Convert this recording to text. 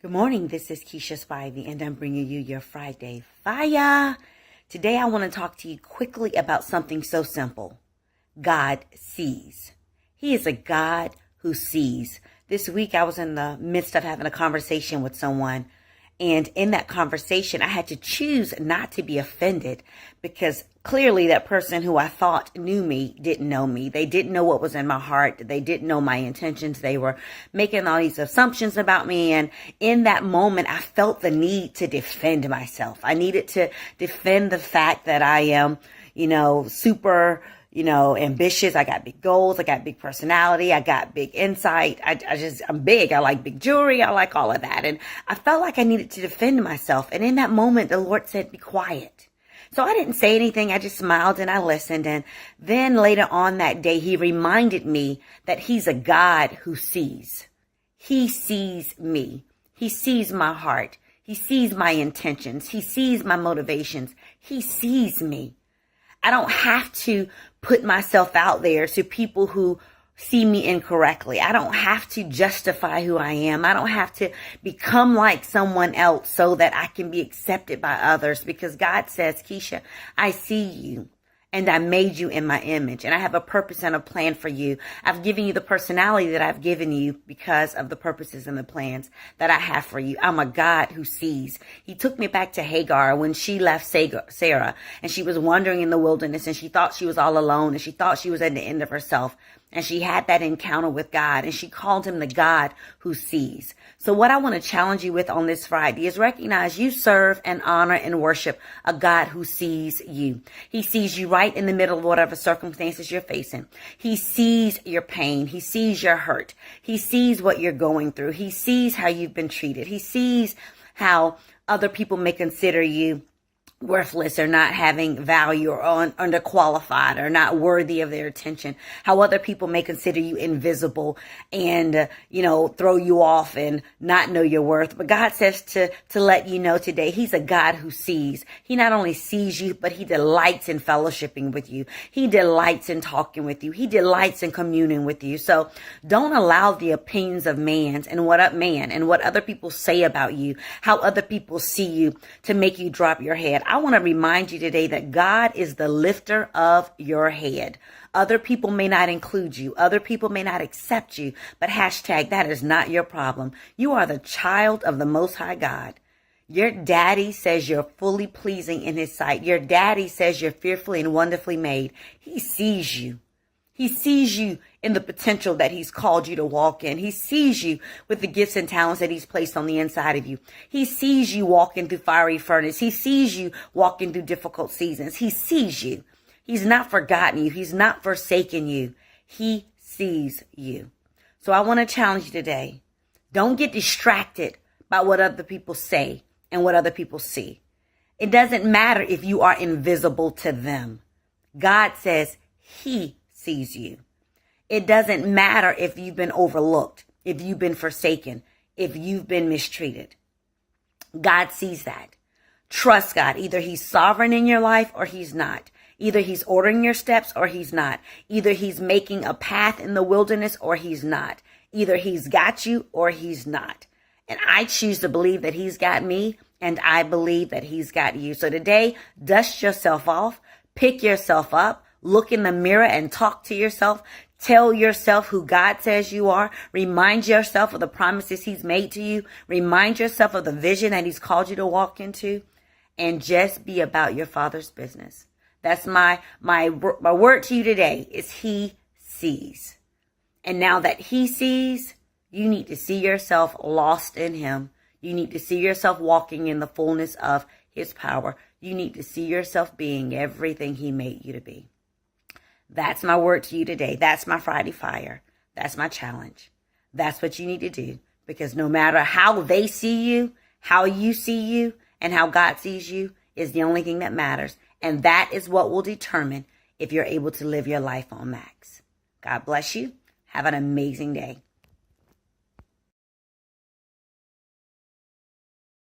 Good morning, this is Keisha Spivey, and I'm bringing you your Friday Fire. Today I want to talk to you quickly about something so simple. God sees. He is a God who sees. This week I was in the midst of having a conversation with someone, and in that conversation I had to choose not to be offended because clearly that person who I thought knew me didn't know me. They didn't know what was in my heart. They didn't know my intentions. They were making all these assumptions about me. And in that moment, I felt the need to defend myself. I needed to defend the fact that I am, super, ambitious. I got big goals. I got big personality. I got big insight. I'm big. I like big jewelry. I like all of that. And I felt like I needed to defend myself. And in that moment, the Lord said, be quiet. So I didn't say anything. I just smiled and I listened. And then later on that day, he reminded me that he's a God who sees. He sees me. He sees my heart. He sees my intentions. He sees my motivations. He sees me. I don't have to put myself out there to people who see me incorrectly. I don't have to justify who I am. I don't have to become like someone else so that I can be accepted by others, because God says, Keisha, I see you and I made you in my image, and I have a purpose and a plan for you. I've given you the personality that I've given you because of the purposes and the plans that I have for you. I'm a God who sees. He took me back to Hagar when she left Sarah, and she was wandering in the wilderness, and she thought she was all alone, and she thought she was at the end of herself. And she had that encounter with God, and she called him the God who sees. So what I want to challenge you with on this Friday is recognize you serve and honor and worship a God who sees you. He sees you right in the middle of whatever circumstances you're facing. He sees your pain. He sees your hurt. He sees what you're going through. He sees how you've been treated. He sees how other people may consider you worthless or not having value or underqualified or not worthy of their attention, how other people may consider you invisible and, throw you off and not know your worth. But God says to let you know today, he's a God who sees. He not only sees you, but he delights in fellowshipping with you. He delights in talking with you. He delights in communing with you. So don't allow the opinions of man and what other people say about you, how other people see you, to make you drop your head. I want to remind you today that God is the lifter of your head. Other people may not include you. Other people may not accept you, but hashtag that is not your problem. You are the child of the Most High God. Your daddy says you're fully pleasing in his sight. Your daddy says you're fearfully and wonderfully made. He sees you. He sees you in the potential that he's called you to walk in. He sees you with the gifts and talents that he's placed on the inside of you. He sees you walking through fiery furnace. He sees you walking through difficult seasons. He sees you. He's not forgotten you. He's not forsaken you. He sees you. So I want to challenge you today. Don't get distracted by what other people say and what other people see. It doesn't matter if you are invisible to them. God says he sees you. It doesn't matter if you've been overlooked, if you've been forsaken, if you've been mistreated. God sees that. Trust God. Either he's sovereign in your life or he's not. Either he's ordering your steps or he's not. Either he's making a path in the wilderness or he's not. Either he's got you or he's not. And I choose to believe that he's got me, and I believe that he's got you. So today, dust yourself off, pick yourself up, look in the mirror and talk to yourself. Tell yourself who God says you are. Remind yourself of the promises he's made to you. Remind yourself of the vision that he's called you to walk into. And just be about your Father's business. That's my word to you today is he sees. And now that he sees, you need to see yourself lost in him. You need to see yourself walking in the fullness of his power. You need to see yourself being everything he made you to be. That's my word to you today. That's my Friday Fire. That's my challenge. That's what you need to do, because no matter how they see you, how you see you, and how God sees you is the only thing that matters. And that is what will determine if you're able to live your life on max. God bless you. Have an amazing day.